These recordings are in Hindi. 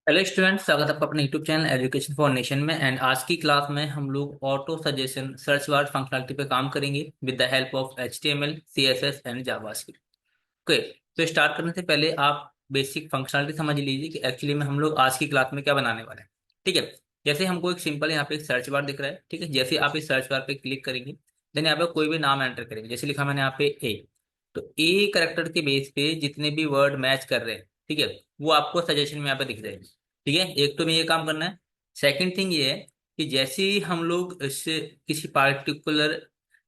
हेलो स्टूडेंट, स्वागत है आपका अपने YouTube channel education for nation में। एंड आज की क्लास में हम लोग auto suggestion search bar functionality पे काम करेंगे with the help of HTML, CSS and JavaScript. Okay, तो स्टार्ट करने से पहले आप बेसिक फंक्शनलिटी समझ लीजिए कि एक्चुअली में हम लोग आज की क्लास में क्या बनाने वाले हैं। ठीक है, जैसे हमको एक सिंपल यहाँ पे एक सर्च बार दिख रहा है। ठीक है, जैसे आप इस सर्च बार पे क्लिक करेंगे देन यहाँ पे कोई भी नाम एंटर करेंगे। जैसे लिखा मैंने यहाँ पे ए, तो ए करेक्टर के बेस पे जितने भी वर्ड मैच कर रहे हैं, ठीक है, वो आपको सजेशन में यहाँ पे दिख जाएंगे। ठीक है, एक तो में ये काम करना है। सेकंड थिंग ये है कि जैसे ही हम लोग इस किसी पार्टिकुलर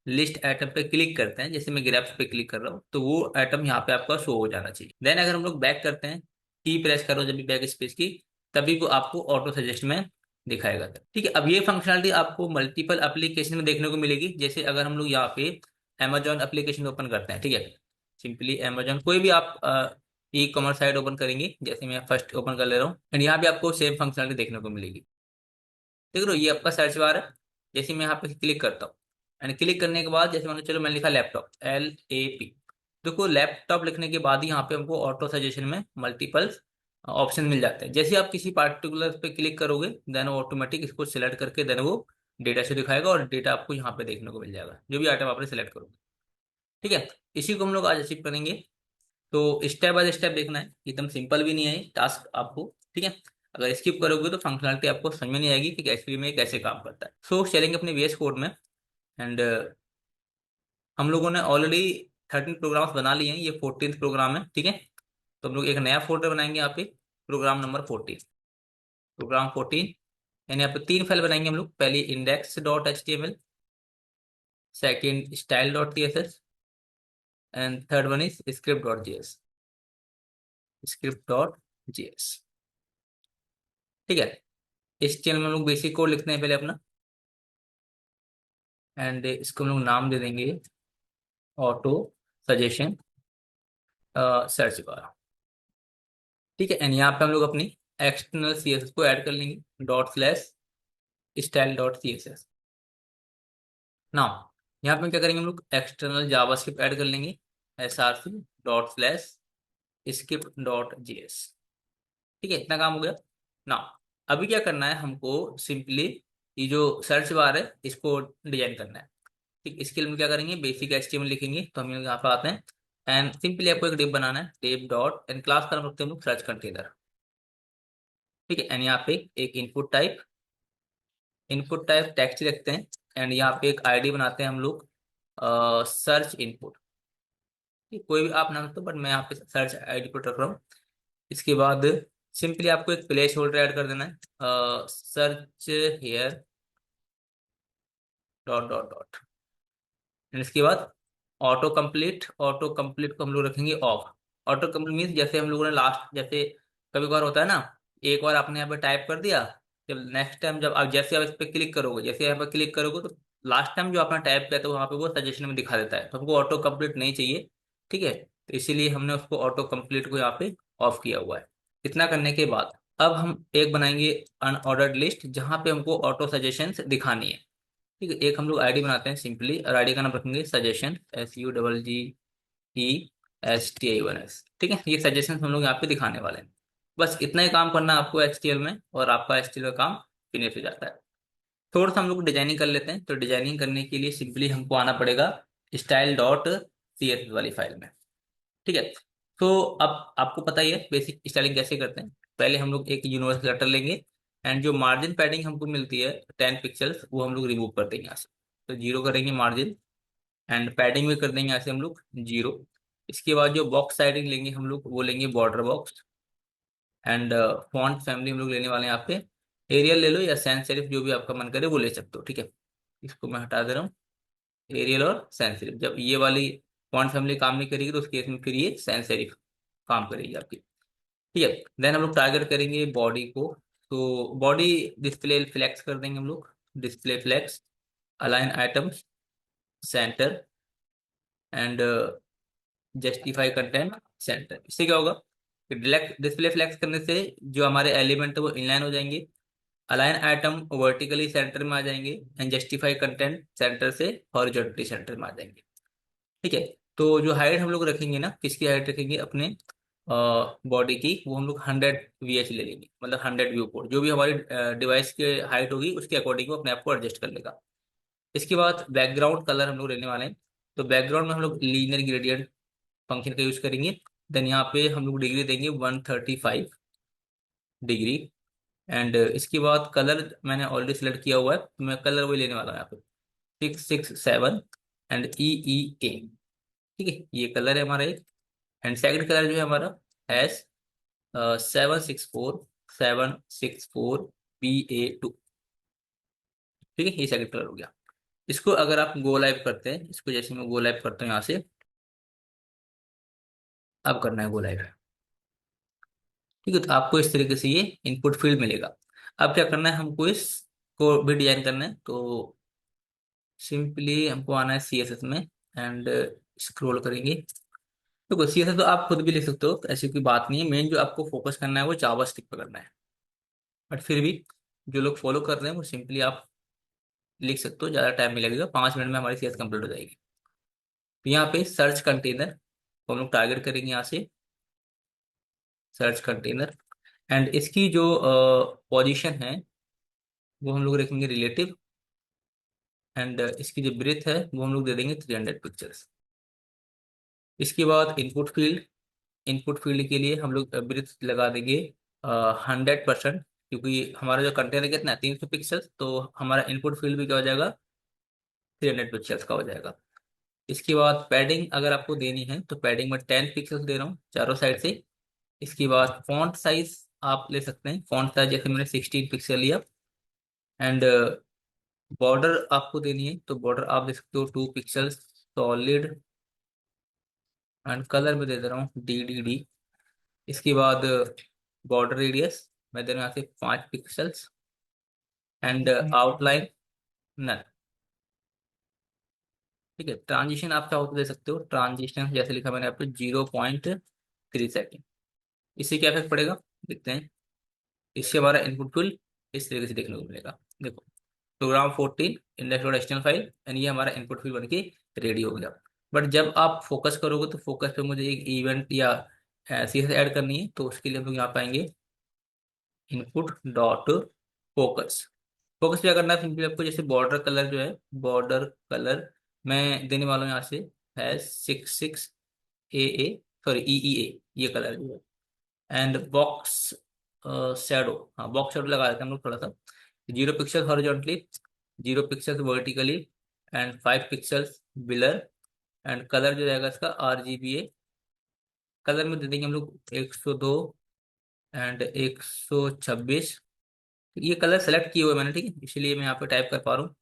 लिस्ट आइटम पे क्लिक करते हैं, जैसे मैं ग्रेप्स पे क्लिक कर रहा हूँ तो वो आइटम यहाँ पे आपका शो हो जाना चाहिए। देन अगर हम लोग बैक करते हैं, की प्रेस करो जब भी बैक स्पेस की, तभी वो आपको ऑटो सजेस्ट में दिखाएगा। ठीक है, अब ये फंक्शनलिटी आपको मल्टीपल एप्लीकेशन में देखने को मिलेगी। जैसे अगर हम लोग यहाँ पे अमेजॉन एप्लीकेशन ओपन करते हैं, ठीक है, सिंपली अमेजॉन कोई भी आप ई कॉमर्स साइट ओपन करेंगे, जैसे मैं फर्स्ट ओपन कर ले रहा हूँ एंड यहाँ भी आपको सेम फंक्शनलिटी देखने को मिलेगी। देख लो ये आपका सर्च बार है। जैसे मैं यहाँ पे क्लिक करता हूँ एंड क्लिक करने के बाद जैसे मान लो चलो मैंने लिखा लैपटॉप, LAP। देखो लैपटॉप लिखने के बाद ही यहाँ पे हमको ऑटो सजेशन में मल्टीपल ऑप्शन मिल जाते हैं। जैसे आप किसी पार्टिकुलर पे क्लिक करोगे देन वो ऑटोमेटिक इसको सिलेक्ट करके देन वो डेटा से दिखाएगा और डेटा आपको यहाँ पे देखने को मिल जाएगा जो भी आइटम आपने सिलेक्ट करोगे। ठीक है, इसी को हम लोग आज अचीव करेंगे। तो स्टेप बाय स्टेप देखना है, एकदम सिंपल भी नहीं है टास्क आपको। ठीक है, अगर स्किप करोगे तो फंक्शनलिटी आपको समझ में नहीं आएगी कि एक्चुअली में ये कैसे काम करता है। सो चलेंगे अपने VS कोड में। एंड हम लोगों ने ऑलरेडी 13 प्रोग्राम्स बना लिए हैं, ये 14th प्रोग्राम है। ठीक है, तो हम लोग एक नया फोल्डर बनाएंगे यहाँ पे, प्रोग्राम नंबर 14। प्रोग्राम 14 यानी यहाँ पे 3 फाइल बनाएंगे हम लोग। पहली index.html, second style.css and third one is script.js। script.js। ठीक है, इस चैनल में हम लोग बेसिक कोड लिखते हैं पहले अपना, एंड इसको हम लोग नाम दे देंगे ऑटो सजेशन सर्च बार। ठीक है, एंड यहाँ पे हम लोग अपनी एक्सटर्नल CSS को ऐड कर लेंगे, ./style.css। नाउ यहाँ पे हम क्या करेंगे, हम लोग एक्सटर्नल जावास्क्रिप्ट ऐड कर लेंगे, src.script.js। ठीक है, इतना काम हो गया। ना अभी क्या करना है हमको, सिंपली ये जो सर्च बार है इसको डिजाइन करना है। ठीक, इसके लिए हम क्या करेंगे, बेसिक HTML लिखेंगे। तो हम यहाँ पे आते हैं एंड सिंपली आपको एक डिव बनाना है, डिव डॉट एंड क्लास का नाम रखते हैं हम लोग सर्च कंटेनर। ठीक है, एंड यहाँ पे एक इनपुट टाइप टेक्स्ट रखते हैं एंड यहाँ पे एक ID बनाते हैं हम लोग, सर्च इनपुट। कोई भी आप नाम रखते हो बट मैं यहाँ पे सर्च ID पुट रख रहा हूँ। इसके बाद सिंपली आपको एक प्लेस होल्डर ऐड कर देना है, search hair dot dot dot. And इसके बाद ऑटो कंप्लीट को हम लोग रखेंगे ऑफ। ऑटो कंप्लीट मीन्स जैसे हम लोगों ने लास्ट, जैसे कभी कभार होता है ना, एक बार आपने यहाँ पे टाइप कर दिया, जब नेक्स्ट टाइम जब आप जैसे आप इस पर क्लिक करोगे, जैसे यहाँ पर क्लिक करोगे तो लास्ट टाइम जो आपने टाइप किया था वहाँ पे वो सजेशन में दिखा देता है। तो हमको ऑटो कंप्लीट नहीं चाहिए। ठीक है, तो इसीलिए हमने उसको ऑटो कंप्लीट को यहाँ पे ऑफ किया हुआ है। इतना करने के बाद अब हम एक बनाएंगे अनऑर्डर्ड लिस्ट जहाँ पे हमको ऑटो सजेशन दिखानी है। ठीक है, एक हम लोग ID बनाते हैं सिंपली, और ID का नाम रखेंगे सजेशन, SUGGESTIONS। ठीक है, ये सजेशन हम लोग यहाँ पे दिखाने वाले हैं। बस इतना ही काम करना है आपको HTML में और आपका HTML का काम फिनिश हो जाता है। थोड़ा सा हम लोग डिजाइनिंग कर लेते हैं। तो डिजाइनिंग करने के लिए सिंपली हमको आना पड़ेगा style.css वाली फाइल में। ठीक है, तो अब आपको पता ही है बेसिक स्टाइलिंग कैसे करते हैं। पहले हम लोग एक यूनिवर्सल लेटर लेंगे एंड जो मार्जिन पैडिंग हमको मिलती है 10 पिक्सल्स वो हम लोग रिमूव कर देंगे यहाँ से। तो 0 करेंगे मार्जिन एंड पैडिंग भी कर देंगे यहाँ से हम लोग 0। इसके बाद जो बॉक्स साइडिंग लेंगे हम लोग वो लेंगे border box. And font family हम लोग लेने वाले हैं यहाँ पे, एरियल ले लो या सैंस सेरिफ जो भी आपका मन करे वो ले सकते हो। ठीक है, इसको मैं हटा दे रहा हूँ, एरियल और सैंस सेरिफ। जब ये वाली फॉन्ट फैमिली काम नहीं करेगी तो उस केस में फिर ये सैंस सेरिफ काम करेगी आपकी। ठीक है, देन हम लोग टारगेट करेंगे बॉडी को। तो बॉडी डिस्प्ले फ्लेक्स कर देंगे हम लोग, display flex, align items, center and justify content center. इससे क्या होगा कि डिस्प्ले फ्लेक्स करने से जो हमारे एलिमेंट है वो इनलाइन हो जाएंगे, अलाइन आइटम वर्टिकली सेंटर में आ जाएंगे एंड जस्टिफाई कंटेंट सेंटर से हॉरिजॉन्टली सेंटर में आ जाएंगे। ठीक है, तो जो हाइट हम लोग रखेंगे ना, किसकी हाइट रखेंगे, अपने बॉडी की, वो हम लोग 100 VH ले लेंगे, मतलब 100 व्यू पोर्ट। जो भी हमारी डिवाइस की हाइट होगी उसके अकॉर्डिंग वो अपने आप को एडजस्ट कर लेगा। इसके बाद बैकग्राउंड कलर हम लोग लेने वाले हैं। तो बैकग्राउंड में हम लोग लीनियर ग्रेडियंट फंक्शन का यूज करेंगे। देन यहाँ पे हम लोग डिग्री देंगे 135 डिग्री। एंड इसके बाद कलर मैंने ऑलरेडी सेलेक्ट किया हुआ है, तो मैं कलर वही लेने वाला हूँ यहाँ पे 667 एंड EEA। ठीक है, ये कलर है हमारा एक। एंड सेकंड कलर जो है हमारा एस 764 764 BA2। ठीक है, ये सेकंड कलर हो गया। इसको अगर आप गो लाइव करते हैं, इसको जैसे मैं गो लाइव करता हूँ यहाँ से, अब करना है गो लाइव। ठीक है, तो आपको इस तरीके से ये इनपुट फील्ड मिलेगा। अब क्या करना है, हमको इसको भी डिजाइन करना है। तो सिंपली हमको आना है CSS में एंड स्क्रॉल करेंगे। देखो CSS तो आप खुद भी लिख सकते हो, ऐसी कोई बात नहीं है। मेन जो आपको फोकस करना है वो जावास्क्रिप्ट पे करना है। बट फिर भी जो लोग फॉलो कर रहे हैं वो सिंपली आप लिख सकते हो, ज़्यादा टाइम नहीं लगेगा, 5 मिनट में हमारी CS कंप्लीट हो जाएगी। तो यहाँ पे सर्च कंटेनर को हम लोग टारगेट करेंगे यहाँ से, सर्च कंटेनर। एंड इसकी जो पोजीशन है वो हम लोग रखेंगे रिलेटिव। एंड इसकी जो ब्रेथ है वो हम लोग दे देंगे 300 पिक्चर्स। इसके बाद इनपुट फील्ड के लिए हम लोग ब्रेथ लगा देंगे 100%, क्योंकि हमारा जो कंटेनर कितना है 300 पिक्सल्स, तो हमारा इनपुट फील्ड भी क्या हो जाएगा 300 पिक्सल्स का हो जाएगा। इसके बाद पैडिंग अगर आपको देनी है तो पैडिंग में 10 पिक्सल्स दे रहा हूँ चारों साइड से। इसके बाद फॉन्ट साइज आप ले सकते हैं, फॉन्ट साइज जैसे मैंने 16 पिक्सल लिया। एंड बॉर्डर आपको देनी है तो बॉर्डर आप दे सकते हो 2 पिक्सल सॉलिड। एंड कलर में दे दे रहा हूँ DDD। इसके बाद बॉर्डर रेडियस मैं दे रहा हूँ यहाँ से 5 पिक्सल्स। And outline none. ठीक है, ट्रांजिशन आप चाहो तो दे सकते हो, ट्रांजिशन जैसे लिखा मैंने यहाँ पे 0.3 सेकेंड। इससे क्या इफेक्ट पड़ेगा देखते हैं। इससे हमारा इनपुट फील्ड इस तरीके से देखने को मिलेगा। देखो, program 14 index dot HTML file, and ये हमारा इनपुट फील्ड बन के रेडी हो गया। बट जब आप फोकस करोगे तो फोकस पे मुझे एक इवेंट या CSS ऐड करनी है, तो उसके लिए हम लोग यहाँ पाएंगे इनपुट डॉट फोकस। फोकस क्या करना है सिंपली आपको, जैसे बॉर्डर कलर जो है, बॉर्डर कलर मैं देने वाला हूँ यहाँ से है 66AA, सॉरी EEA, ये कलर जो है। एंड बॉक्स शेडो, हाँ बॉक्स शेडो लगा देते हैं हम लोग थोड़ा सा। 0 pixel horizontally, 0 pixel vertically, and 5 pixels wheeler. And colour जो रहेगा इसका RGBA। कलर में दे देंगे हम लोग 102 एंड 126। ये कलर सेलेक्ट किए हुए मैंने, ठीक है, इसलिए मैं यहाँ पे टाइप कर पा रहा हूँ।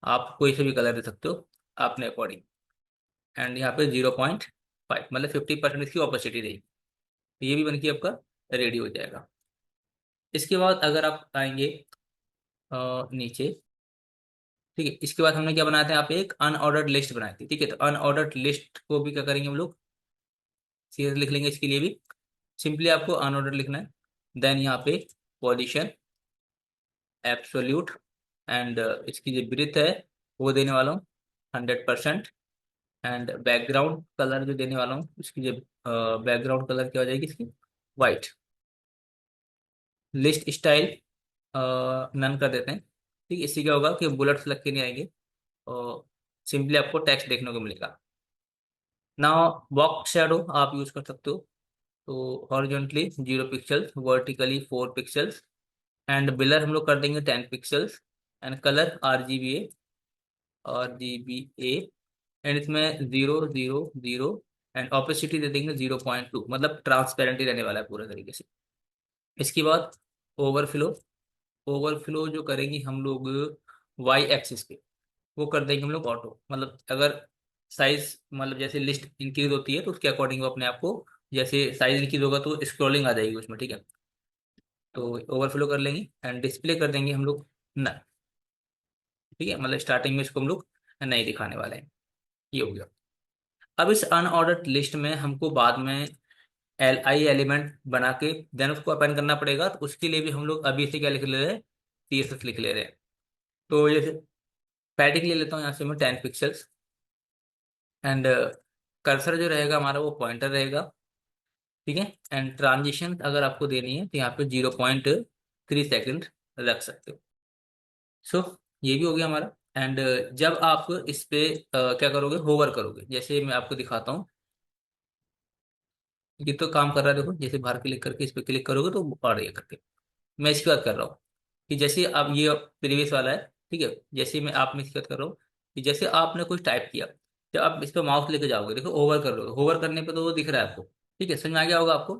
आप कोई से भी कलर दे सकते हो अपने अकॉर्डिंग। एंड यहाँ पे 0.5 मतलब 50% इसकी ऑपोसिटी रहेगी। तो ये भी बन के आपका रेडी हो जाएगा। इसके बाद अगर आप आएंगे नीचे, ठीक है, इसके बाद हमने क्या बनाया था, यहाँ पे एक अनऑर्डर्ड लिस्ट बनाई थी। ठीक है, तो अनऑर्डर्ड लिस्ट को भी क्या करेंगे हम लोग, सीरियल लिख लेंगे। इसके लिए भी सिंपली आपको अनऑर्डर्ड लिखना है। देन यहाँ पे पोजीशन एब्सोल्यूट। एंड इसकी जो ब्रीथ है वो देने वाला हूँ 100%। एंड बैकग्राउंड कलर जो देने वाला हूँ, इसकी जो बैकग्राउंड कलर क्या हो जाएगी इसकी, वाइट। लिस्ट स्टाइल नन कर देते हैं। ठीक है, इससे क्या होगा कि बुलेट्स लग के नहीं आएंगे और सिंपली आपको टेक्स्ट देखने को मिलेगा। नाउ बॉक्स शेडो आप यूज कर सकते हो। तो horizontally 0 pixels, vertically 4 pixels. And blur हम लोग कर देंगे 10 pixels. And colour RGBA। And इसमें 0 0 0। एंड ऑपेसिटी दे देंगे 0.2, मतलब ट्रांसपेरेंट ही रहने वाला है पूरे तरीके से। इसके बाद ओवरफ्लो, ओवरफ्लो जो करेंगे हम लोग Y एक्सिस पे, वो कर देंगे हम लोग ऑटो। मतलब अगर साइज, मतलब जैसे लिस्ट इंक्रीज होती है तो उसके अकॉर्डिंग वो अपने आप को, जैसे साइज इंक्रीज होगा तो स्क्रॉलिंग आ जाएगी उसमें। ठीक है, तो ओवरफ्लो कर लेंगे एंड डिस्प्ले कर देंगे हम लोग न। ठीक है, मतलब स्टार्टिंग में इसको हम लोग नहीं दिखाने वाले हैं। ये हो गया। अब इस अनऑर्डर्ड लिस्ट में हमको बाद में एलिमेंट बना के देन उसको अपेंड करना पड़ेगा। तो उसके लिए भी हम लोग अभी से क्या लिख ले रहे हैं, CSS लिख ले रहे हैं। तो जैसे पैडिंग ले लेता हूँ यहाँ से मैं 10 पिक्सल्स। एंड कर्सर जो रहेगा हमारा वो पॉइंटर रहेगा। ठीक है। एंड ट्रांजिशन अगर आपको देनी है तो यहाँ पे 0.3 सेकंड रख सकते हो। सो ये भी हो गया हमारा। एंड जब आप इस पे क्या करोगे, होवर करोगे, जैसे मैं आपको दिखाता हूँ। ये तो काम कर रहा है, देखो जैसे बाहर क्लिक करके इस पे क्लिक करोगे तो आ रही है करके। मैं इसकी बात कर रहा हूँ कि जैसे अब ये प्रीवियस वाला है, ठीक है। जैसे मैं आप में इसकी बात कर रहा हूँ कि जैसे आपने कुछ टाइप किया, जब आप इस पे माउस लेके जाओगे, देखो ओवर कर लो, होवर करने पे तो वो दिख रहा है आपको। ठीक है, समझ में आ गया होगा आपको।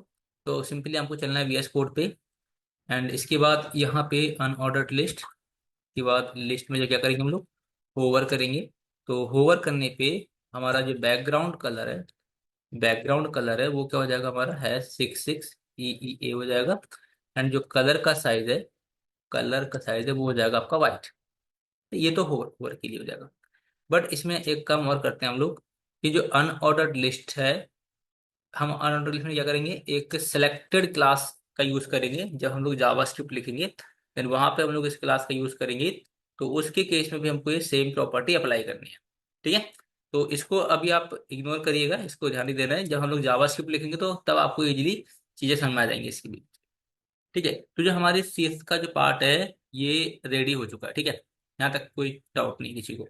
तो सिंपली हमको चलना है VS कोड पे। एंड इसके बाद यहाँ पे अनऑर्डर्ड लिस्ट के बाद लिस्ट में जो क्या करेंगे हम लोग, होवर करेंगे। तो होवर करने पे हमारा जो बैकग्राउंड कलर है वो क्या हो जाएगा, हमारा है 66 EEA हो जाएगा। एंड जो कलर का साइज है वो हो जाएगा आपका वाइट। ये तो होवर के लिए हो जाएगा। बट इसमें एक काम और करते हैं हम लोग कि जो अनऑर्डर्ड लिस्ट है, हम अनऑर्डर्ड लिस्ट में क्या करेंगे, एक सिलेक्टेड क्लास का यूज करेंगे। जब हम लोग जावास्क्रिप्ट लिखेंगे देन वहां पे हम लोग इस क्लास का यूज करेंगे। तो उसके केस में भी हमको ये सेम प्रॉपर्टी अप्लाई करनी है। ठीक है। तो इसको अभी आप इग्नोर करिएगा, इसको ध्यान नहीं देना है। जब हम लोग जावास्क्रिप्ट लिखेंगे तो तब आपको इजीली चीजें समझ में आ जाएंगी इसकी भी। ठीक है। तो जो हमारे CS का जो पार्ट है ये रेडी हो चुका है। ठीक है, यहाँ तक कोई डाउट नहीं किसी को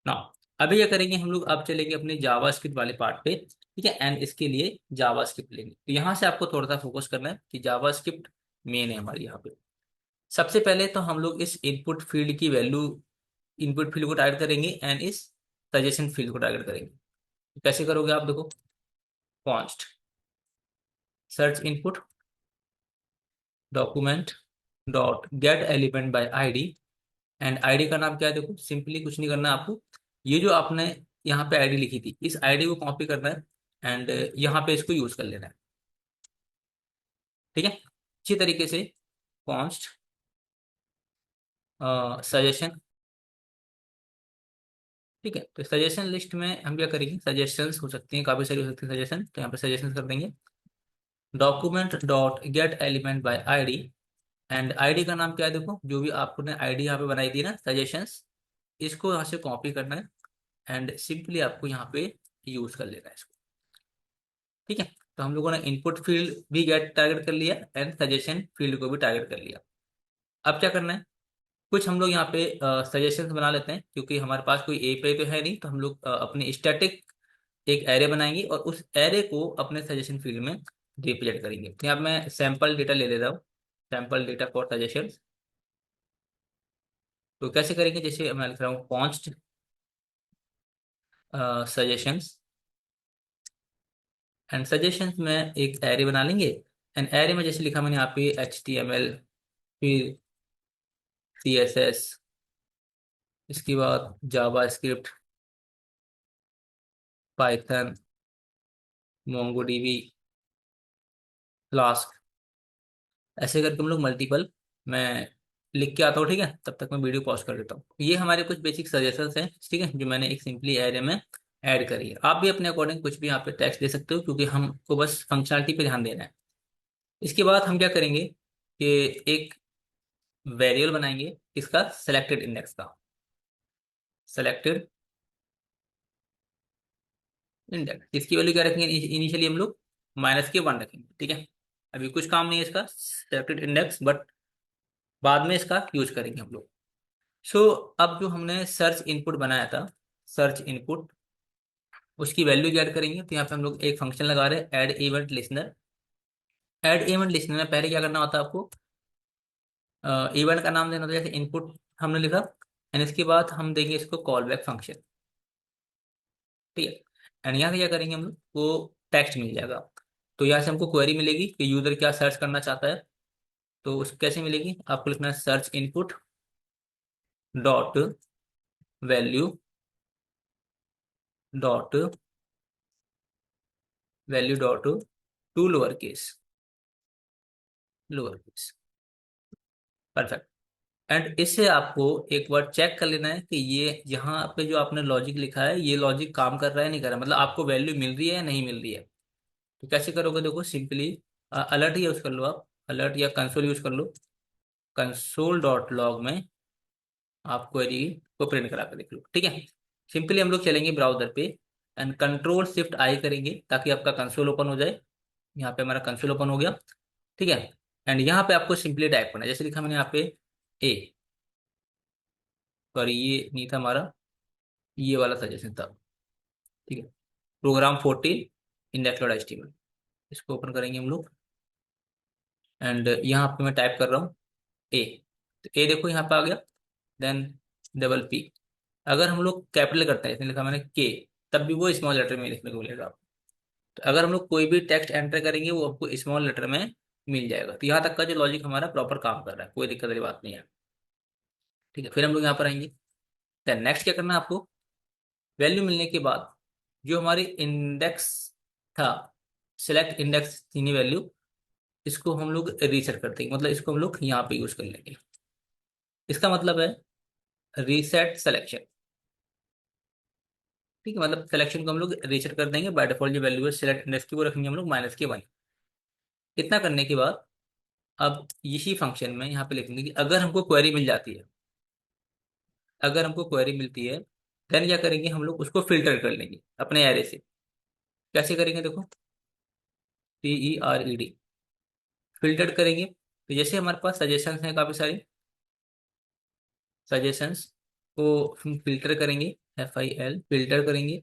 ना। अभी क्या करेंगे हम लोग, अब चलेंगे अपने जावास्क्रिप्ट वाले पार्ट पे। ठीक है। एंड इसके लिए जावास्क्रिप्ट लेंगे, तो यहाँ से आपको थोड़ा सा फोकस करना है कि जावास्क्रिप्ट मेन है हमारी यहाँ पे। सबसे पहले तो हम लोग इस इनपुट फील्ड को टारगेट करेंगे एंड इस सजेशन फील्ड को टारगेट करेंगे। तो कैसे करोगे आप, देखो const search input document dot gate element by ID। And ID का नाम क्या है, देखो सिंपली कुछ नहीं करना है आपको। ये जो आपने यहाँ पे आईडी लिखी थी, इस आईडी को कॉपी करना है एंड यहाँ पे इसको यूज कर लेना है। ठीक है। इसी तरीके से कॉन्स्ट सजेशन। ठीक है, तो सजेशन लिस्ट में हम क्या करेंगे, सजेशंस हो सकती हैं, काफी सारी हो सकती है सजेशन, तो यहाँ पे सजेशन कर देंगे। Document dot gate element by ID। And ID का नाम क्या है, देखो जो भी आपने आईडी यहाँ पे बनाई थी ना सजेशंस, इसको यहाँ से कॉपी करना है एंड सिंपली आपको यहाँ पे यूज कर लेना है इसको। ठीक है। तो हम लोगों ने इनपुट फील्ड भी गेट टारगेट कर लिया एंड सजेशन फील्ड को भी टारगेट कर लिया। अब क्या करना है, कुछ हम लोग यहाँ पे सजेशंस बना लेते हैं, क्योंकि हमारे पास कोई API तो है नहीं। तो हम लोग अपनी स्टैटिक एक एरे बनाएंगे और उस एरे को अपने सजेशन फील्ड में रिप्रेजेंट करेंगे। तो यहाँ पे मैं सैंपल डेटा ले लेता हूँ, सैंपल डेटा फॉर सजेशन। तो कैसे करेंगे, जैसे मैं लिख रहा हूँ कॉन्स्ट सजेशंस एंड सजेशंस में एक एरे बना लेंगे। एंड एरे में जैसे लिखा मैंने यहाँ पे HTML, फिर CSS, इसके बाद जावा स्क्रिप्ट, पाइथन, मोंगोडीबी, फ्लास्क, ऐसे करके हम लोग मल्टीपल, मैं लिख के आता हूँ। ठीक है, तब तक मैं वीडियो पॉज कर देता हूँ। ये हमारे कुछ बेसिक सजेशंस हैं, ठीक है, जो मैंने एक सिंपली एरे में ऐड करी है। आप भी अपने अकॉर्डिंग कुछ भी यहाँ पे टेक्स्ट दे सकते हो, क्योंकि हमको बस फंक्शनलिटी पे ध्यान देना है। इसके बाद हम क्या करेंगे कि एक वेरिएबल बनाएंगे इसका सेलेक्टेड इंडेक्स का, सेलेक्टेड इंडेक्स। इसकी वैल्यू क्या रखेंगे, इनिशियली हम लोग -1 रखेंगे। ठीक है, अभी कुछ काम नहीं है इसका सेलेक्टेड इंडेक्स, बट बाद में इसका यूज करेंगे हम लोग। सो अब जो हमने सर्च इनपुट बनाया था, सर्च इनपुट, उसकी वैल्यू क्या ऐड करेंगे। तो यहाँ पे हम लोग एक फंक्शन लगा रहे हैं add event listener. Add event listener में पहले क्या करना होता है आपको, इवेंट का नाम देना होता है, जैसे इनपुट हमने लिखा। एंड इसके बाद हम देंगे इसको कॉल बैक फंक्शन। ठीक है। एंड यहाँ से क्या करेंगे हम लोग को टेक्स्ट मिल जाएगा। तो यहाँ से हमको क्वेरी मिलेगी कि यूजर क्या सर्च करना चाहता है। तो उस कैसे मिलेगी, आपको लिखना है search input dot value dot value dot to lower case. Perfect. And इससे आपको एक बार चेक कर लेना है कि ये यहाँ पे जो आपने लॉजिक लिखा है ये लॉजिक काम कर रहा है नहीं कर रहा है, मतलब आपको वैल्यू मिल रही है या नहीं मिल रही है। तो कैसे करोगे, देखो सिंपली अलर्ट यूज कर लो आप, अलर्ट या कंसोल यूज कर लो। कंसोल डॉट लॉग में आप क्वेरी को प्रिंट करा कर देख लो। ठीक है। सिंपली हम लोग चलेंगे ब्राउजर पे एंड कंट्रोल शिफ्ट आई करेंगे ताकि आपका कंसोल ओपन हो जाए। यहाँ पे हमारा कंसोल ओपन हो गया। ठीक है। एंड यहाँ पे आपको सिंपली टाइप करना है, जैसे लिखा मैंने यहाँ पे ए, पर ये नहीं था हमारा, ये वाला सजेशन था। ठीक है। प्रोग्राम 14 इंडेक्स डॉट एचटीएमएल, इसको ओपन करेंगे हम लोग। एंड यहाँ पे मैं टाइप कर रहा हूँ ए, तो ए देखो यहाँ पे आ गया। देन डबल पी, अगर हम लोग कैपिटल करते हैं, इसमें लिखा मैंने के, तब भी वो स्मॉल लेटर में लिखने को मिलेगा आपको। तो अगर हम लोग कोई भी टेक्स्ट एंटर करेंगे वो आपको स्मॉल लेटर में मिल जाएगा। तो यहाँ तक का जो लॉजिक हमारा प्रॉपर काम कर रहा है, कोई दिक्कत वाली बात नहीं है। ठीक है, फिर हम लोग यहाँ पर आएंगे। देन नेक्स्ट क्या करना है आपको, वैल्यू मिलने के बाद जो हमारी इंडेक्स था, सेलेक्ट इंडेक्स थी वैल्यू, इसको हम लोग रीसेट कर देंगे, मतलब इसको हम लोग यहाँ पे यूज कर लेंगे। इसका मतलब है रीसेट सिलेक्शन। ठीक है, मतलब सिलेक्शन को हम लोग रीसेट कर देंगे। बाय डिफॉल्ट जो वैल्यू है सिलेक्ट इंडेक्स की वो रखेंगे हम लोग -1। इतना करने के बाद अब इसी फंक्शन में यहाँ पे लिखेंगे कि अगर हमको क्वेरी मिल जाती है, अगर हमको क्वेरी मिलती है, देन क्या करेंगे हम लोग, उसको फिल्टर कर लेंगे अपने एरे से। कैसे करेंगे देखो, TERED, फिल्टर करेंगे। तो जैसे हमारे पास सजेशंस हैं काफी सारी, सजेशंस को हम फिल्टर करेंगे, FIL फिल्टर करेंगे।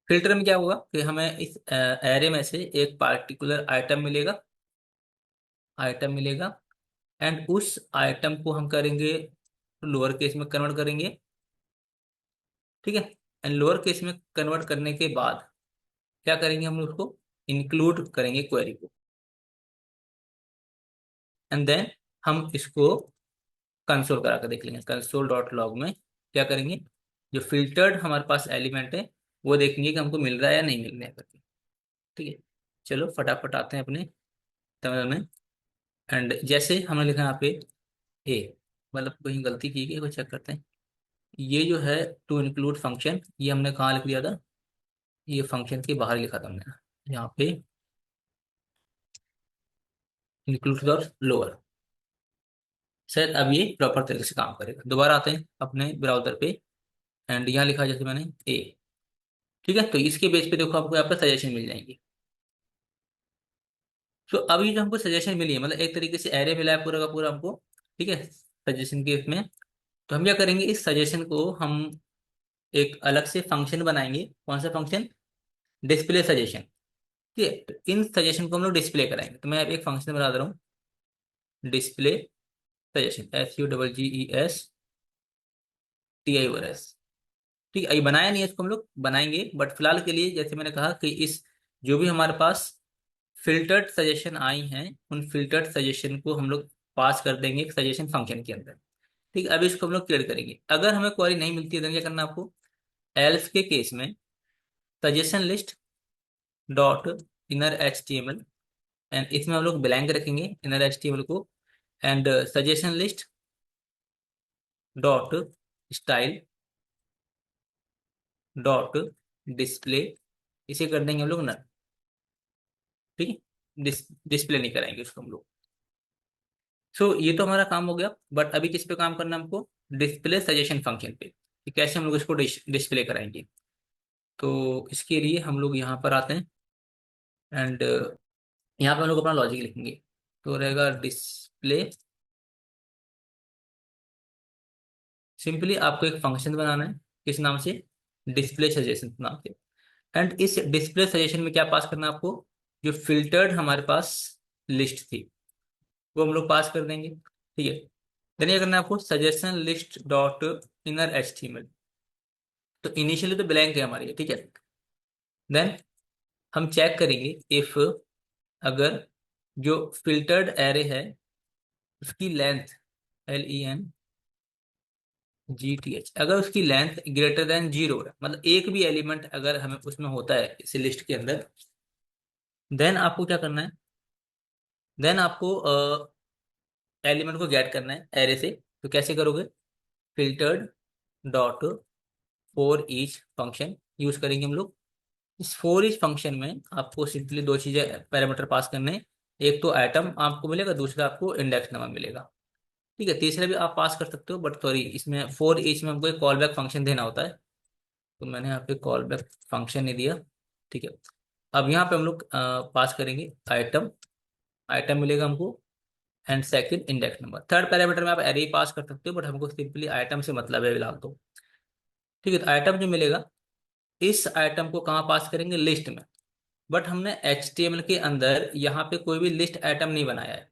फिल्टर में क्या होगा कि हमें इस एरे में से एक पार्टिकुलर आइटम मिलेगा, आइटम मिलेगा। एंड उस आइटम को हम करेंगे लोअर केस में कन्वर्ट करेंगे। ठीक है। एंड लोअर केस में कन्वर्ट करने के बाद क्या करेंगे, हम उसको इंक्लूड करेंगे क्वेरी को। एंड देन हम इसको कंसोल करा कर देख लेंगे, कंसोल डॉट लॉग में क्या करेंगे, जो फिल्टर्ड हमारे पास एलिमेंट है वो देखेंगे कि हमको मिल रहा है या नहीं मिल रहा है करके। ठीक है, चलो फटाफट आते हैं अपने टर्मिनल में। एंड जैसे हमने लिखा यहाँ पे ए, मतलब कहीं गलती की गई, कोई चेक करते हैं। ये जो है टू इंक्लूड फंक्शन, ये हमने कहाँ लिख दिया था, ये फंक्शन के बाहर लिखा था हमने, यहाँ पे इंक्लूड और लोअर। शायद अब ये प्रॉपर तरीके से काम करेगा। दोबारा आते हैं अपने ब्राउजर पे। एंड यहाँ लिखा जैसे मैंने ए। ठीक है, तो इसके बेस पे देखो आपको यहाँ पे सजेशन मिल जाएंगे। तो अभी जो हमको सजेशन मिली है, मतलब एक तरीके से एरे मिला है पूरा का पूरा हमको। ठीक है, सजेशन के इसमें। तो हम क्या करेंगे, इस सजेशन को हम एक अलग से फंक्शन बनाएंगे। कौन सा फंक्शन, डिस्प्ले सजेशन। ठीक है, तो इन सजेशन को हम लोग डिस्प्ले कराएंगे। तो मैं अब एक फंक्शन बना दे रहा हूँ, डिस्प्ले सजेशन, SUGGESTIONS। ठीक है, ये बनाया नहीं है, इसको हम लोग बनाएंगे। बट फिलहाल के लिए जैसे मैंने कहा कि इस जो भी हमारे पास फिल्टर्ड सजेशन आई हैं, उन फिल्टर्ड सजेशन को हम लोग पास कर देंगे एक सजेशन फंक्शन के अंदर। ठीक है, अब इसको हम लोग क्लियर करेंगे। अगर हमें क्वेरी नहीं मिलती है तो क्या करना है आपको, एल्स के केस में suggestion list dot inner HTML, and इसमें हम लोग ब्लैंक रखेंगे इनर HTML को। And suggestion list dot style dot display, इसे कर देंगे हम लोग नन। ठीक है, डिस्प्ले नहीं कराएंगे उसको हम लोग। सो ये तो हमारा काम हो गया। बट अभी किस पे काम करना है हमको, डिस्प्ले सजेशन फंक्शन पे, कि कैसे हम लोग इसको डिस्प्ले कराएंगे। तो इसके लिए हम लोग यहाँ पर आते हैं। एंड यहाँ पे हम लोग अपना लॉजिक लिखेंगे। तो रहेगा डिस्प्ले, सिंपली आपको एक फंक्शन बनाना है, किस नाम से, डिस्प्ले सजेशन नाम से। एंड इस डिस्प्ले सजेशन में क्या पास करना है आपको, जो फिल्टर्ड हमारे पास लिस्ट थी वो हम लोग पास कर देंगे। ठीक है, देन ये करना है आपको suggestion list dot inner HTML। तो इनिशियली तो ब्लैंक है हमारी, ठीक है। देन हम चेक करेंगे इफ, अगर जो फिल्टर्ड एरे है उसकी लेंथ, LENGTH, अगर उसकी लेंथ ग्रेटर देन 0 है, मतलब एक भी एलिमेंट अगर हमें उसमें होता है इस लिस्ट के अंदर, देन आपको क्या करना है, देन आपको एलिमेंट को गेट करना है एरे से। तो कैसे करोगे, filtered dot for each function use करेंगे हम लोग। इस फॉर ईच फंक्शन में आपको सिंपली दो चीजें पैरामीटर पास करने हैं, एक तो आइटम आपको मिलेगा, दूसरा आपको इंडेक्स नंबर मिलेगा। ठीक है, तीसरा भी आप पास कर सकते हो, बट सॉरी इसमें फॉर ईच में हमको एक कॉल बैक फंक्शन देना होता है। तो मैंने यहाँ पे कॉल बैक फंक्शन नहीं दिया। ठीक है, अब यहाँ पे हम लोग पास करेंगे आइटम, आइटम मिलेगा हमको, and second index number. Third parameter में आप एरे ही पास कर सकते हो, बट हमको सिंपली आइटम से मतलब है फिलहाल तो। ठीक है, तो आइटम जो मिलेगा, इस आइटम को कहाँ पास करेंगे, लिस्ट में। बट हमने HTML के अंदर यहाँ पे कोई भी लिस्ट आइटम नहीं बनाया है।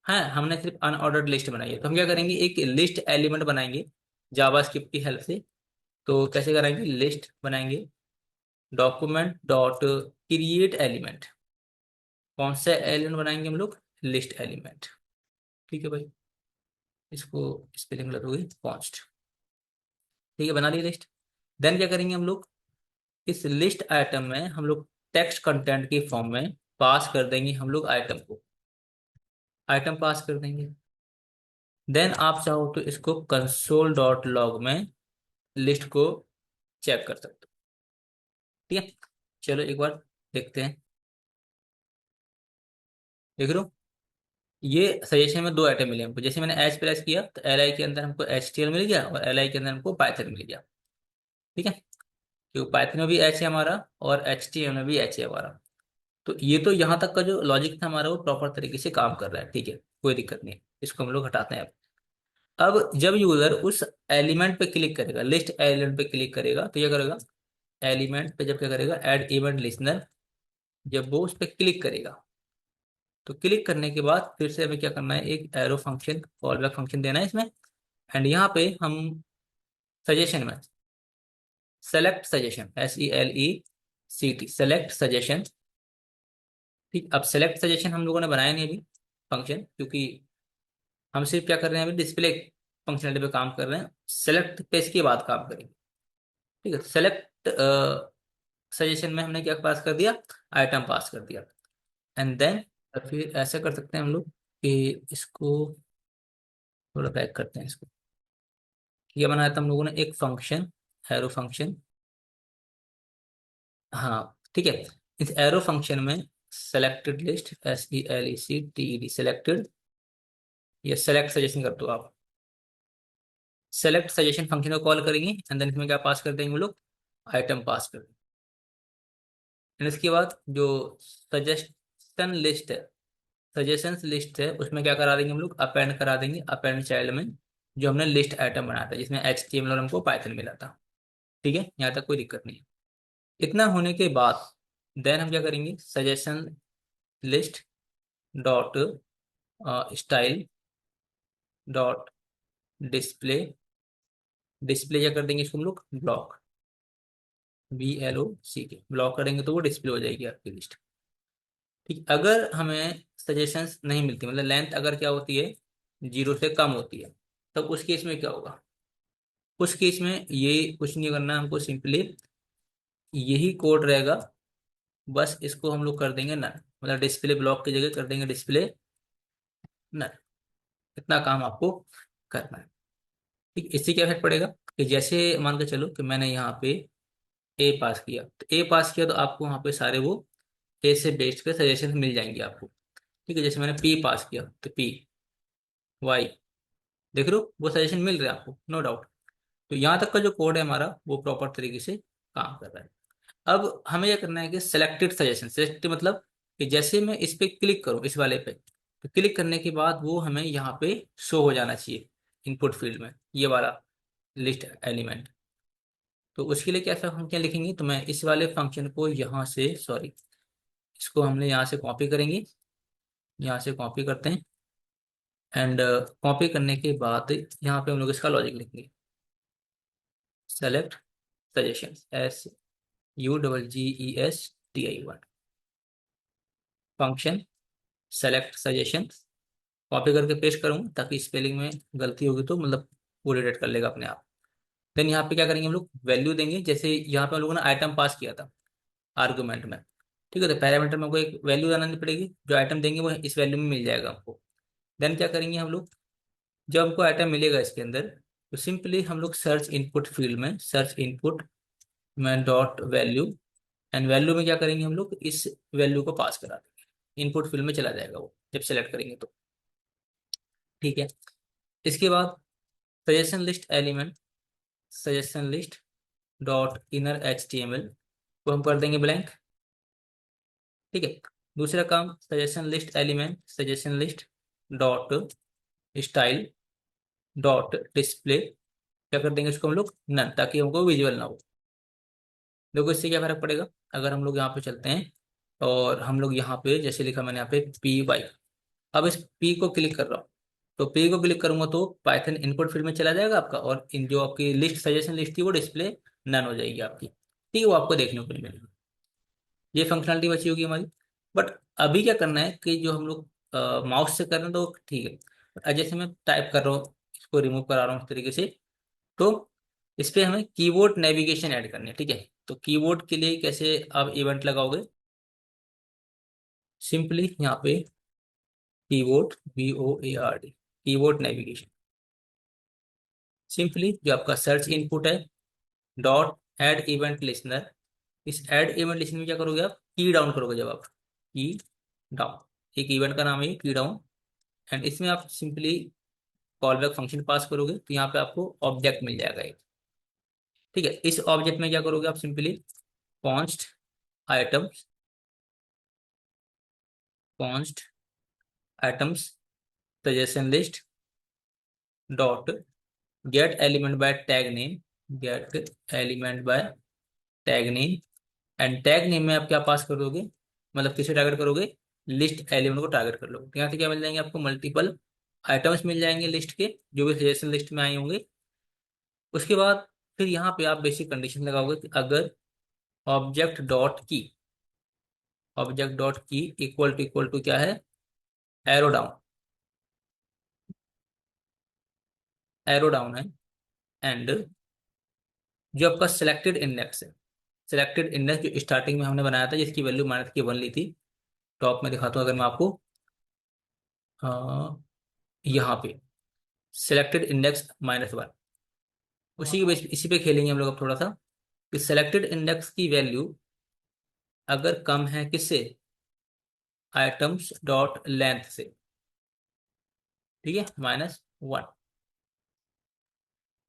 हाँ, हमने सिर्फ अनऑर्डर्ड लिस्ट बनाई है। तो हम क्या करेंगे, एक लिस्ट एलिमेंट बनाएंगे जावास्क्रिप्ट की हेल्प से। तो कैसे कराएंगे, लिस्ट बनाएंगे, डॉक्यूमेंट डॉट क्रिएट एलिमेंट। कौन सा एलिमेंट बनाएंगे हम लोग, लिस्ट एलिमेंट। ठीक है भाई, इसको स्पेलिंग लगोगे कॉन्स्ट। ठीक है, बना ली लिस्ट। देन क्या करेंगे हम लोग, इस लिस्ट आइटम में हम लोग टेक्स्ट कंटेंट की फॉर्म में पास कर देंगे हम लोग आइटम को, आइटम पास कर देंगे। देन आप चाहो तो इसको कंसोल डॉट लॉग में लिस्ट को चेक कर सकते हो। ठीक है, चलो एक बार देखते हैं। देख रहे हो, ये सजेशन में दो आइटम मिले हमको। जैसे मैंने एच प्रेस किया तो एल आई के अंदर हमको HTML मिल गया, और एल आई के अंदर हमको पाइथन मिल गया। ठीक है, क्योंकि पाइथन में भी एच है हमारा, और HTML में भी एच है हमारा। तो ये तो यहाँ तक का जो लॉजिक था हमारा, वो प्रॉपर तरीके से काम कर रहा है। ठीक है, कोई दिक्कत नहीं है, इसको हम लोग हटाते हैं। अब जब यूजर उस एलिमेंट पे क्लिक करेगा, लिस्ट एलिमेंट पे क्लिक करेगा, तो क्या करेगा, एलिमेंट पे जब क्या करेगा, ऐड इवेंट लिस्नर, जब वो उस पर क्लिक करेगा, तो क्लिक करने के बाद फिर से हमें क्या करना है, एक arrow function, call back function देना है इसमें। एंड यहाँ पे हम सजेशन में select suggestion, SELECT select suggestion. ठीक, अब सेलेक्ट सजेशन हम लोगों ने बनाया नहीं अभी फंक्शन, क्योंकि हम सिर्फ क्या कर रहे हैं, अभी डिस्प्ले फंक्शनलिटी पे काम कर रहे हैं। सेलेक्ट पे इसके बाद काम करेंगे। ठीक है, सेलेक्ट सजेशन में हमने क्या पास कर दिया, आइटम पास कर दिया। एंड देन फिर ऐसा कर सकते हैं हम लोग कि इसको थोड़ा बैक करते हैं इसको। क्या बनाया था हम लोगों ने, एक फंक्शन, एरो फंक्शन। हाँ ठीक है, इस एरो फंक्शन में सेलेक्टेड लिस्ट, SELECTED सेलेक्टेड, ये सेलेक्ट सजेशन कर दो आप। सेलेक्ट सजेशन फंक्शन को कॉल करेंगे, एंड देन इसमें क्या पास कर देंगे हम लोग, आइटम पास कर देंगे। एंड इसके बाद जो सजेशन लिस्ट है, सजेशंस लिस्ट है, उसमें क्या करा देंगे हम लोग, अपेंड करा देंगे, अपेंड चाइल्ड में जो हमने लिस्ट आइटम बनाया था, जिसमें HTML और हमको पाइथन मिला था। ठीक है, यहाँ तक कोई दिक्कत नहीं है। इतना होने के बाद देन हम क्या करेंगे, suggestion list dot style dot display, display क्या कर देंगे इसको हम लोग, ब्लॉक, BLOCK, ब्लॉक करेंगे तो वो डिस्प्ले हो जाएगी आपकी लिस्ट। ठीक, अगर हमें सजेशंस नहीं मिलती, मतलब लेंथ अगर क्या होती है, 0 से कम होती है, तब उस केस में क्या होगा, उस केस में ये कुछ नहीं करना है हमको, सिंपली यही कोड रहेगा, बस इसको हम लोग कर देंगे नन, मतलब डिस्प्ले ब्लॉक की जगह कर देंगे डिस्प्ले नन। इतना काम आपको करना है। ठीक, इससे क्या इफेक्ट पड़ेगा, कि जैसे मान के चलो कि मैंने यहाँ पे ए पास किया, तो ए पास किया तो आपको वहाँ पे सारे वो ए से बेस्ड के सजेशन मिल जाएंगे आपको। ठीक है, जैसे मैंने पी पास किया तो PY, देख रहे हो वो सजेशन मिल रहा है आपको, नो डाउट। तो यहाँ तक का जो कोड है हमारा, वो प्रॉपर तरीके से काम कर रहा है। अब हमें यह करना है कि सेलेक्टेड सजेशन, सेलेक्ट मतलब कि जैसे मैं इस पे क्लिक करूँ, इस वाले पे, तो क्लिक करने के बाद वो हमें यहाँ पे शो हो जाना चाहिए इनपुट फील्ड में, ये वाला लिस्ट एलिमेंट। तो उसके लिए कैसा हम क्या लिखेंगे, तो मैं इस वाले फंक्शन को यहाँ से, सॉरी, इसको हमने यहाँ से कॉपी करेंगे, यहाँ से कॉपी करते हैं। एंड कॉपी करने के बाद यहाँ पे हम लोग इसका लॉजिक लिखेंगे, select suggestion, SUGGESTI1 function select suggestion. Copy करके पेस्ट करूंगा, ताकि स्पेलिंग में गलती होगी तो मतलब वो डिटेक्ट कर लेगा अपने आप। देन यहाँ पे क्या करेंगे हम लोग, वैल्यू देंगे। जैसे यहाँ पे हम लोगों ने आइटम पास किया था आर्गुमेंट में, ठीक है, तो पैरामीटर में हमको एक वैल्यू बनानी पड़ेगी, जो आइटम देंगे वो इस वैल्यू में मिल जाएगा हमको। देन क्या करेंगे हम लोग, जब हमको आइटम मिलेगा इसके अंदर, तो सिंपली हम लोग सर्च इनपुट फील्ड में, सर्च इनपुट में डॉट वैल्यू, एंड वैल्यू में क्या करेंगे हम लोग, इस वैल्यू को पास करा देंगे, इनपुट फील्ड में चला जाएगा वो जब सेलेक्ट करेंगे तो। ठीक है, इसके बाद suggestion list element, suggestion list dot inner HTML को हम कर देंगे ब्लैंक। ठीक है। दूसरा काम, suggestion list element, suggestion list dot style dot display, क्या कर देंगे इसको हम लोग नन, ताकि हमको विजुअल ना हो। देखो इससे क्या फर्क पड़ेगा, अगर हम लोग यहाँ पे चलते हैं और हम लोग यहाँ पे जैसे लिखा मैंने यहाँ पे पी वाई, अब इस पी को क्लिक कर रहा हूँ, तो पी को क्लिक करूंगा तो पाइथन इनपुट फील्ड में चला जाएगा आपका, और इन जो आपकी लिस्ट सजेशन लिस्ट थी वो डिस्प्ले नन हो जाएगी आपकी, ठीक है, वो आपको देखने को मिलेगा। ये फंक्शनलिटी बची होगी हमारी। बट अभी क्या करना है कि जो हम लोग माउस से कर रहे हैं तो ठीक है, जैसे मैं टाइप कर रहा हूँ, इसको रिमूव करा रहा हूँ इस तरीके से, तो इस पे हमें कीबोर्ड नेविगेशन ऐड करनी है, ठीक है। तो कीबोर्ड के लिए कैसे आप इवेंट लगाओगे, सिंपली यहाँ पे keyboard VOARD, keyboard navigation, simply जो आपका सर्च इनपुट है डॉट ऐड इवेंट लिसनर, इस ऐड इवेंट लिसनर में क्या करोगे आप, की डाउन करोगे, जब आप की डाउन, एक इवेंट का नाम है की डाउन, एंड इसमें आप सिंपली कॉल बैक फंक्शन पास करोगे तो यहाँ पे आपको ऑब्जेक्ट मिल जाएगा एक, ठीक है। इस ऑब्जेक्ट में क्या करोगे आप, simply const items, const items suggestion list dot gate element by tag name, gate element by tag name, and tag name में आप क्या पास कर दोगे, मतलब किसे टारगेट करोगे, लिस्ट एलिमेंट को टारगेट कर लो। तो यहाँ से क्या मिल जाएंगे आपको, मल्टीपल आइटम्स मिल जाएंगे लिस्ट के, जो भी सजेशन लिस्ट में आए होंगे। उसके बाद फिर यहाँ पे आप बेसिक कंडीशन लगाओगे कि अगर ऑब्जेक्ट डॉट की, ऑब्जेक्ट डॉट की इक्वल टू क्या है, एरो डाउन, एरो डाउन है, एंड जो आपका सिलेक्टेड इंडेक्स है, सिलेक्टेड इंडेक्स जो स्टार्टिंग में हमने बनाया था जिसकी वैल्यू -1 ली थी, टॉप में दिखाता हूँ अगर मैं आपको, यहाँ पे सिलेक्टेड इंडेक्स -1, उसी के बेस इसी पे खेलेंगे हम लोग अब थोड़ा सा, कि सिलेक्टेड इंडेक्स की वैल्यू अगर कम है किससे, आइटम्स डॉट लेंथ से, ठीक है, -1,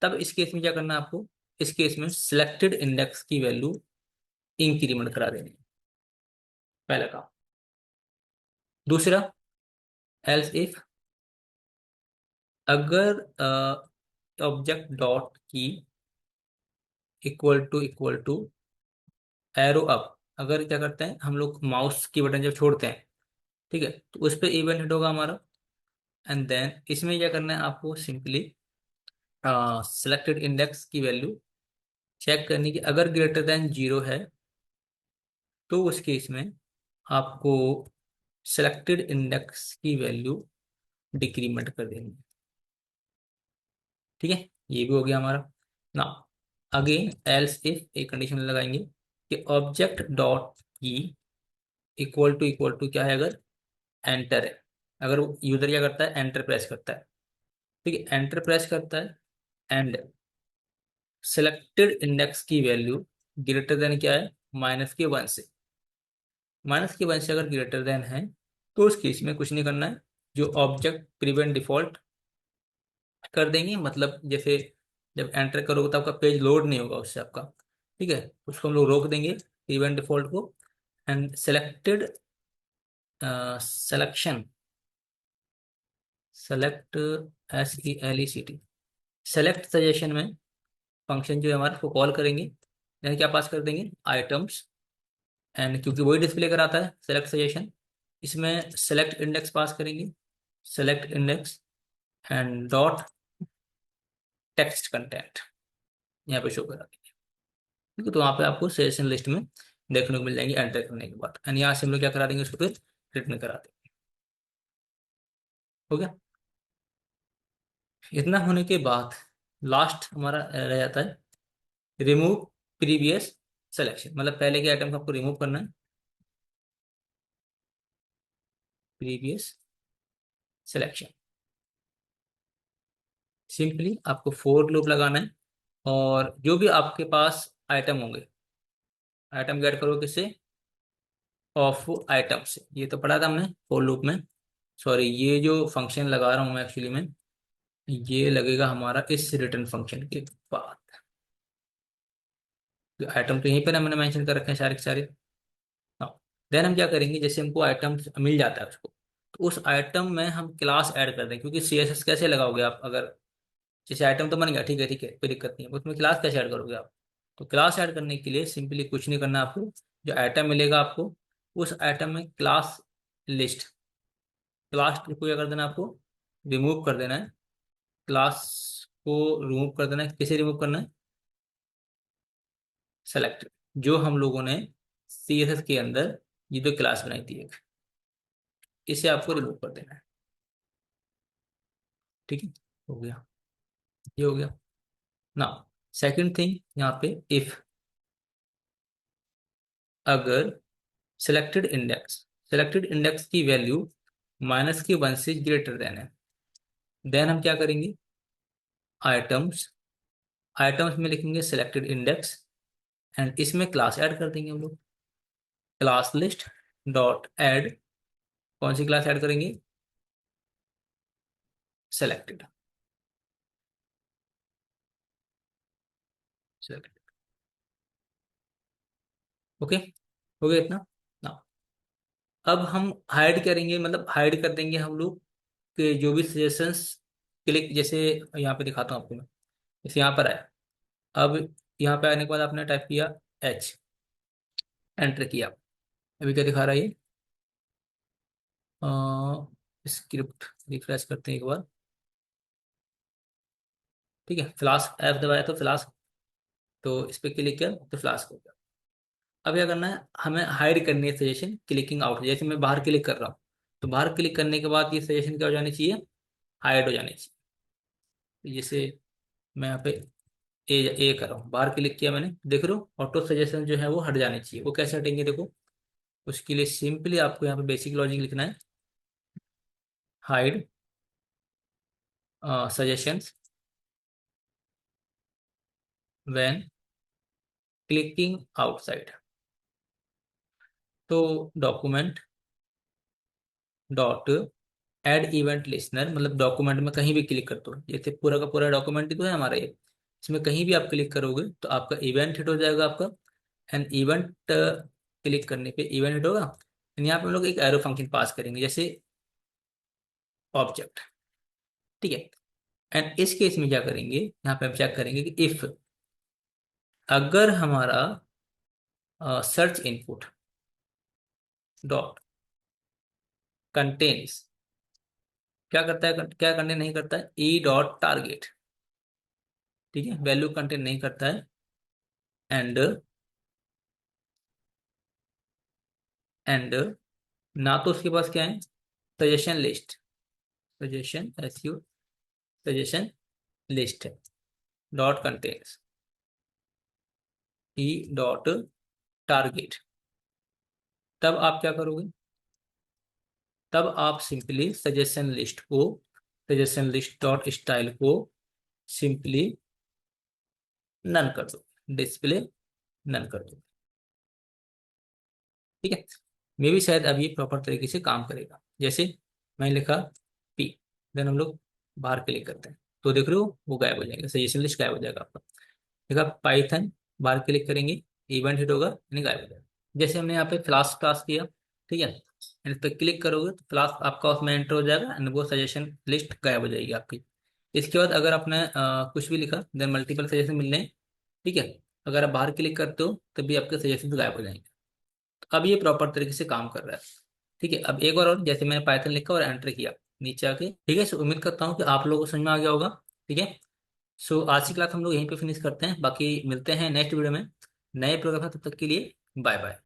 तब इस केस में क्या करना है आपको, इस केस में सिलेक्टेड इंडेक्स की वैल्यू इंक्रीमेंट करा देनी है, पहला काम। दूसरा, एल्स इफ, अगर ऑब्जेक्ट डॉट की इक्वल टू एरो अप, अगर क्या करते हैं हम लोग माउस की बटन जब छोड़ते हैं, ठीक है, तो उस पर इवेंट हिट होगा हमारा, एंड देन इसमें क्या करना है आपको, सिंपली सिलेक्टेड इंडेक्स की वैल्यू चेक करनी की, अगर ग्रेटर देन 0 है तो उस केस में आपको सिलेक्टेड इंडेक्स की वैल्यू डिक्रीमेंट कर देंगे, ठीक है। ये भी हो गया हमारा ना। अगेन एल्स इफ एक कंडीशन लगाएंगे कि ऑब्जेक्ट डॉट की इक्वल टू क्या है, अगर एंटर है, अगर यूजर क्या करता है, एंटर प्रेस करता है, ठीक है, एंटर प्रेस करता है, एंड सिलेक्टेड इंडेक्स की वैल्यू ग्रेटर देन क्या है, -1 से, -1 से अगर ग्रेटर देन है तो उस केस में कुछ नहीं करना है, जो ऑब्जेक्ट प्रिवेंट डिफॉल्ट कर देंगे, मतलब जैसे जब एंटर करोगे तो आपका पेज लोड नहीं होगा उससे आपका, ठीक है, उसको हम लोग रोक देंगे प्रिवेंट डिफॉल्ट को, and selected selection, select SELECT, select suggestion में फंक्शन जो है हमारा को कॉल करेंगे, यानी क्या पास कर देंगे, आइटम्स, एंड क्योंकि वही डिस्प्ले कराता है सेलेक्ट सजेशन, इसमें सेलेक्ट इंडेक्स पास करेंगे, select index and dot text content, यहाँ पे शो करा देंगे, ठीक है, तो वहाँ पे आपको सजेशन लिस्ट में देखने को मिल जाएंगे एंटर करने के बाद, एंड यहाँ से हम लोग क्या करा देंगे, उसको फिर रिटर्न करा देंगे। हो गया। इतना होने के बाद लास्ट हमारा रह जाता है रिमूव प्रीवियस सिलेक्शन, मतलब पहले के आइटम को आपको रिमूव करना है, प्रीवियस सिलेक्शन, सिंपली आपको फोर लूप लगाना है, और जो भी आपके पास आइटम होंगे, आइटम गेट करो किससे, ऑफ आइटम से, ये तो पढ़ा था हमने फोर लूप में, सॉरी ये जो फंक्शन लगा रहा हूँ मैं एक्चुअली में, ये लगेगा हमारा इस रिटर्न फंक्शन के बाद, आइटम तो यहीं पर मैंने मेंशन कर रखे हैं सारे के सारे। हाँ, देन हम क्या करेंगे, जैसे हमको आइटम मिल जाता है उसको, तो उस आइटम में हम क्लास ऐड कर दें, क्योंकि सीएसएस कैसे लगाओगे आप, अगर जैसे आइटम तो बन गया, ठीक है कोई दिक्कत नहीं है, उसमें क्लास कैसे ऐड करोगे आप। तो क्लास ऐड करने के लिए सिंपली कुछ नहीं करना आपको, जो आइटम मिलेगा आपको उस आइटम में क्लास लिस्ट, क्लास को क्या कर देना आपको, रिमूव कर देना है। क्लास को रिमूव कर देना है, किसे रिमूव करना है, सेलेक्ट, जो हम लोगों ने सीएसएस के अंदर ये जो क्लास बनाई थी एक, इसे आपको रिमूव कर देना है। ठीक है, हो गया, ये हो गया ना। सेकंड थिंग यहाँ पे, इफ अगर सेलेक्टेड इंडेक्स की वैल्यू -1 से ग्रेटर देन है, देन हम क्या करेंगे, आइटम्स, आइटम्स में लिखेंगे सेलेक्टेड इंडेक्स, एंड इसमें क्लास ऐड कर देंगे हम लोग, क्लास लिस्ट डॉट ऐड, कौन सी क्लास ऐड करेंगे, सेलेक्टेड, सेलेक्टेड। ओके, हो गया इतना ना। अब हम हाइड करेंगे, मतलब हाइड कर देंगे हम लोग कि जो भी सजेशंस क्लिक, जैसे यहाँ पे दिखाता हूँ आपको मैं, जैसे यहाँ पर आया, अब यहाँ पे आने के बाद आपने टाइप किया एच, एंटर किया, अभी क्या दिखा रहा है ये, स्क्रिप्ट रिफ्रेश करते हैं एक बार। ठीक है, फ्लास्क ऐप दबाया तो फ्लास्क, तो इस पर क्लिक किया तो फ्लास्क हो गया। अब क्या करना है, हमें हाइड करनी है सजेशन क्लिकिंग आउट, जैसे मैं बाहर क्लिक कर रहा हूँ, तो बाहर क्लिक करने के बाद ये सजेशन क्या हो जानी चाहिए, हाइड हो जानी चाहिए। तो जैसे मैं यहाँ पे ए कर रहा हूँ, बाहर क्लिक किया मैंने, देख रहे हो ऑटो सजेशन जो है वो हट जाने चाहिए। वो कैसे हटेंगे देखो, उसके लिए सिंपली आपको यहाँ पे बेसिक लॉजिक लिखना है, hide suggestions when clicking outside. तो document dot add event listener, मतलब डॉक्यूमेंट में कहीं भी क्लिक करते हो, जैसे पूरा का पूरा डॉक्यूमेंट ही तो है हमारा ये, इसमें कहीं भी आप क्लिक करोगे तो आपका इवेंट हिट हो जाएगा आपका, एंड इवेंट क्लिक करने पे इवेंट हिट होगा। एंड यहाँ पे हम लोग एक एरो फंक्शन पास करेंगे, जैसे ऑब्जेक्ट। ठीक है, एंड इस केस में क्या करेंगे, यहाँ पे हम चेक करेंगे कि इफ, अगर हमारा सर्च इनपुट डॉट कंटेन्स, क्या करता है, क्या कंटेंट नहीं करता है, ई डॉट टारगेट, ठीक है, वैल्यू कंटेंट नहीं करता है, एंड एंड ना तो उसके पास क्या है, suggestion list, suggestion S U, suggestion list है, dot contains e dot target. तब आप क्या करोगे, तब आप simply suggestion list dot style को सिंपली नन कर दो, डिस्प्ले नन कर दो। ठीक है, मे भी शायद अब ये प्रॉपर तरीके से काम करेगा। जैसे मैंने लिखा पी, देन हम लोग बाहर क्लिक करते हैं, तो देख रहे हो वो गायब हो जाएगा, सजेशन लिस्ट गायब हो जाएगा आपका। देखा पाइथन, बाहर क्लिक करेंगे, इवेंट हिट होगा यानी गायब हो जाएगा। जैसे हमने यहाँ पे फ्लास्क टास्क किया, ठीक है, एंड इस पर क्लिक करोगे तो फ्लास्क आपका उसमें एंटर हो जाएगा, एंड वो सजेशन लिस्ट गायब हो जाएगी आपकी। इसके बाद अगर आपने कुछ भी लिखा, देन मल्टीपल सजेशन मिलने हैं, ठीक है, अगर आप बाहर क्लिक करते हो तभी आपके सजेशन गायब हो जाएंगे। तो अब ये प्रॉपर तरीके से काम कर रहा है। ठीक है, अब एक बार और, जैसे मैंने पाइथन लिखा और एंटर किया नीचे आके, ठीक है, सो उम्मीद करता हूँ कि आप लोगों को समझ में आ गया होगा। ठीक है, सो आज की क्लास हम लोग यहीं पे फिनिश करते हैं, बाकी मिलते हैं नेक्स्ट वीडियो में नए प्रोग्राम, तब तक के लिए बाय बाय।